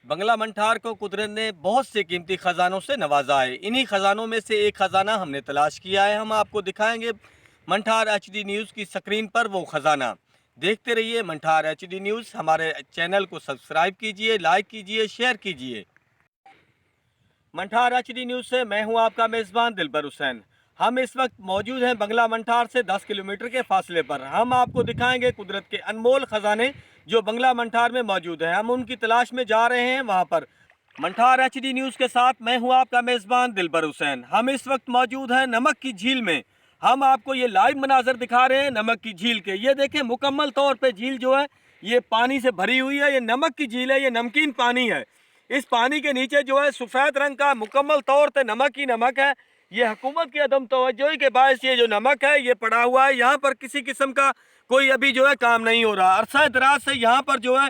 बंगला मंठार को कुदरत ने बहुत से कीमती खजानों से नवाजा है। इन्हीं खजानों में से एक खजाना हमने तलाश किया है। हम आपको दिखाएंगे मंठार एचडी न्यूज़ की स्क्रीन पर वो खजाना। देखते रहिए मंठार एचडी न्यूज़। हमारे चैनल को सब्सक्राइब कीजिए, लाइक कीजिए, शेयर कीजिए। मंठार एचडी न्यूज़ से मैं हूं आपका मेज़बान दिलबर हुसैन। हम इस वक्त मौजूद हैं बंगला मंठार से 10 किलोमीटर के फासले पर। हम आपको दिखाएंगे कुदरत के अनमोल ख़जाने जो बंगला मंठार में मौजूद हैं। हम उनकी तलाश में जा रहे हैं वहां पर। मंठार एचडी न्यूज़ के साथ मैं हूं आपका मेज़बान दिलबर हुसैन। हम इस वक्त मौजूद हैं नमक की झील में। हम आपको ये लाइव मनाजर दिखा रहे हैं नमक की झील के। ये देखें, मुकम्मल तौर पर झील जो है ये पानी से भरी हुई है। ये नमक की झील है, ये नमकीन पानी है। इस पानी के नीचे जो है सफ़ेद रंग का मुकम्मल तौर पे नमक ही नमक है। ये हुकूमत की अदम तवज्जोही के बायस ये जो नमक है ये पड़ा हुआ है। यहाँ पर किसी किस्म का कोई अभी जो है काम नहीं हो रहा। अरसा दराज से यहाँ पर जो है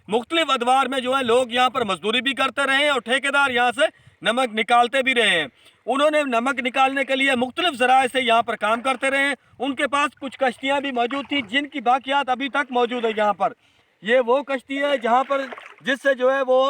मुख्तलिफ अदवार में जो है लोग यहाँ पर मजदूरी भी करते रहे हैं और ठेकेदार यहाँ से नमक निकालते भी रहे हैं। उन्होंने नमक निकालने के लिए मुख्तलिफ ज़राए से यहाँ पर काम करते रहे हैं। उनके पास कुछ कश्तियाँ भी मौजूद थी जिनकी बाकियात अभी तक मौजूद है यहाँ पर। ये वो कश्ती है जहाँ पर जिससे जो है वो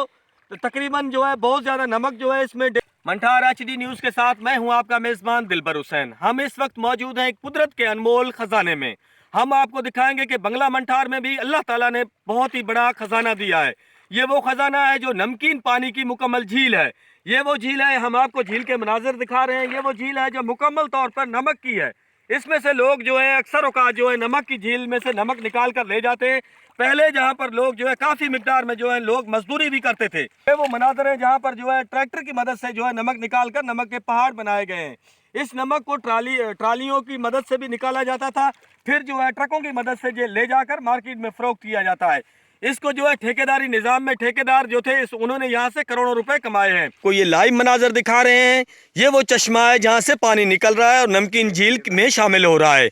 तकरीबन जो है बहुत ज़्यादा नमक जो है इसमें। मंठार एचडी न्यूज़ के साथ मैं हूं आपका मेज़बान दिलबर हुसैन। हम इस वक्त मौजूद हैं कुदरत के अनमोल ख़जाने में। हम आपको दिखाएंगे कि बंगला मंठार में भी अल्लाह ताला ने बहुत ही बड़ा ख़जाना दिया है। ये वो ख़जाना है जो नमकीन पानी की मुकम्मल झील है। ये वो झील है, हम आपको झील के मनाजर दिखा रहे हैं। ये वो झील है जो मुकम्मल तौर पर नमक की है। इसमें से लोग जो है अक्सर औकात जो है नमक की झील में से नमक निकाल कर ले जाते हैं। पहले जहाँ पर लोग जो है काफ़ी मिकदार में जो है लोग मजदूरी भी करते थे। ये वो मनाजर है जहाँ पर जो है ट्रैक्टर की मदद से जो है नमक निकाल कर नमक के पहाड़ बनाए गए हैं। इस नमक को ट्रालियों की मदद से भी निकाला जाता था, फिर जो है ट्रकों की मदद से जो ले जाकर मार्केट में फ़रोख्त किया जाता है। इसको जो है ठेकेदारी निज़ाम में ठेकेदार जो थे उन्होंने यहाँ से करोड़ों रुपए कमाए हैं। को ये लाइव मनाजर दिखा रहे हैं। ये वो चश्मा है जहाँ से पानी निकल रहा है और नमकीन झील में शामिल हो रहा है।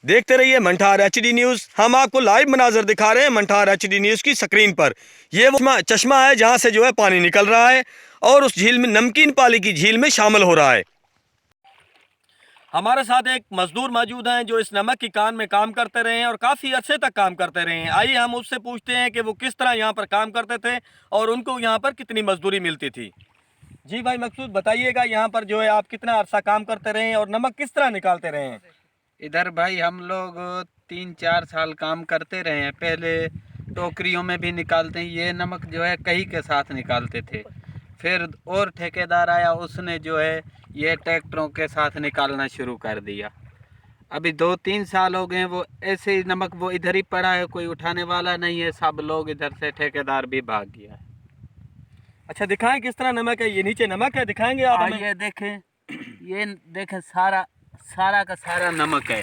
देखते रहिए मंठार एचडी न्यूज़। हम आपको लाइव मनाजर दिखा रहे हैं मंठार एचडी न्यूज़ की स्क्रीन पर। ये वो चश्मा है जहाँ से जो है पानी निकल रहा है और उस झील में नमकीन पानी की झील में शामिल हो रहा है। हमारे साथ एक मजदूर मौजूद हैं जो इस नमक की कान में काम करते रहे हैं और काफ़ी अरसे तक काम करते रहे हैं। आइए हम उससे पूछते हैं कि वो किस तरह यहाँ पर काम करते थे और उनको यहाँ पर कितनी मजदूरी मिलती थी। जी भाई मकसूद, बताइएगा यहाँ पर जो है आप कितना अरसा काम करते रहे हैं और नमक किस तरह निकालते रहे हैं। इधर भाई हम लोग 3-4 साल काम करते रहे हैं। पहले टोकरियों में भी निकालते हैं, ये नमक जो है कहीं के साथ निकालते थे। फिर और ठेकेदार आया, उसने जो है ये ट्रैक्टरों के साथ निकालना शुरू कर दिया। अभी 2-3 साल हो गए हैं, वो ऐसे ही नमक वो इधर ही पड़ा है, कोई उठाने वाला नहीं है। सब लोग इधर से, ठेकेदार भी भाग गया है। अच्छा दिखाएं किस तरह नमक है। ये नीचे नमक है, दिखाएंगे आप हमें? ये देखें, ये देखें, सारा का सारा नमक है,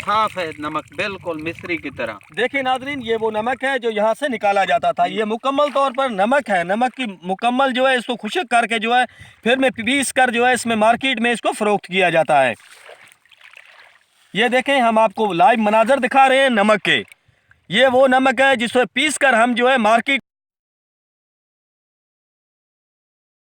साफ है नमक, बिल्कुल मिस्री की तरह। देखिए नाजरीन, ये वो नमक है जो यहाँ से निकाला जाता था। ये मुकम्मल तौर पर नमक है। नमक की मुकम्मल जो है इसको खुश्क करके जो है फिर में पीस कर जो है इसमें मार्केट में इसको फ़रोख्त किया जाता है। ये देखें, हम आपको लाइव मनाजर दिखा रहे हैं नमक के। ये वो नमक है जिसको पीस कर हम जो है मार्केट